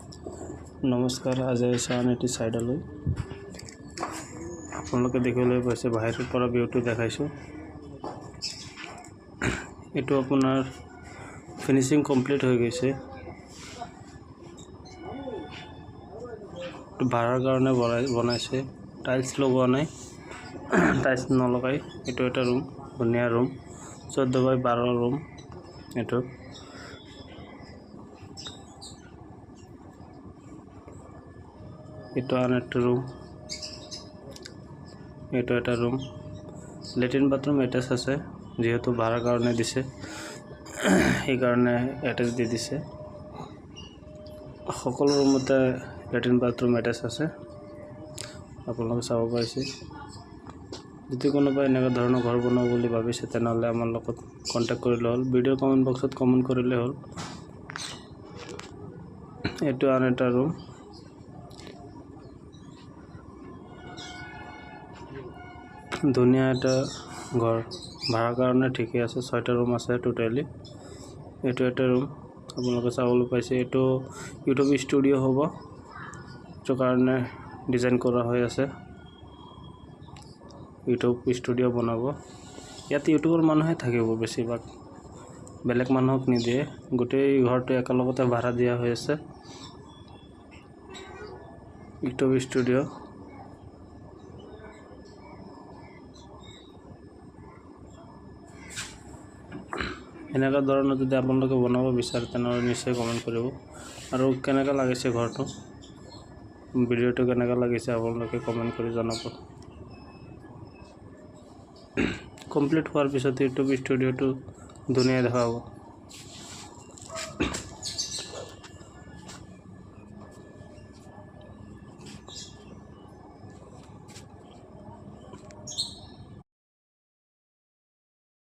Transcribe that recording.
নমস্কাৰ, আজি আহিছে আন এটি ছাইডলৈ। আপোনালোকে দেখিবলৈ পাইছে বাহিৰৰ পৰা ভিউটো দেখাইছোঁ। এইটো আপোনাৰ ফিনিচিং কমপ্লিট হৈ গৈছে। ভাড়াৰ কাৰণে বনাইছে, টাইলছ লগোৱা নাই, টাইলছ নলগাই। এইটো এটা ৰুম, ধুনীয়া ৰুম, 14x12 ৰুম। এইটো আন একটা ৰুম, এইটো এটা ৰুম। লেট্ৰিন বাথৰুম এটাচ আছে, যেহেতু ভাড়াৰ কাৰণে দিছে সেইকাৰণে এটাচ দি দিছে। সকলো ৰুমতে লেট্ৰিন বাথৰুম এটাচ আছে, আপোনালোকে চাব পাৰিছে। যদি কোনোবাই এনেকুৱা ধৰণৰ ঘৰ বনাব বুলি ভাবিছে তেনেহ'লে আমাৰ লগত কণ্টেক্ট কৰিলে হ'ল। ভিডিঅ' কমেণ্ট বক্সত কমেণ্ট কৰিলে হ'ল। এইটো আন এটা ৰুম, ধুনীয়া এটা ঘৰ, ভাড়াৰ কাৰণে ঠিকে আছে। 6টা ৰুম আছে টোটেলি। এইটো এটা ৰুম আপোনালোকে চাবলৈ পাইছে। এইটো ইউটিউব ষ্টুডিঅ' হ'ব, সেইটো কাৰণে ডিজাইন কৰা হৈ আছে। ইউটিউব ষ্টুডিঅ' বনাব। ইয়াত ইউটিউবৰ মানুহে থাকিব বেছিভাগ, বেলেগ মানুহক নিদিয়ে। গোটেই ঘৰটো একেলগতে ভাড়া দিয়া হৈ আছে। ইউটিউব ষ্টুডিঅ' এনেকুৱা ধৰণৰ যদি আপোনালোকে বনাব বিচাৰে তেনেহ'লে নিশ্চয় কমেণ্ট কৰিব। আৰু কেনেকুৱা লাগিছে ঘৰটো, ভিডিঅ'টো কেনেকুৱা লাগিছে আপোনালোকে কমেণ্ট কৰি জনাব। কমপ্লিট হোৱাৰ পিছত ইউটিউব ষ্টুডিঅ'টো ধুনীয়া দেখা হ'ব।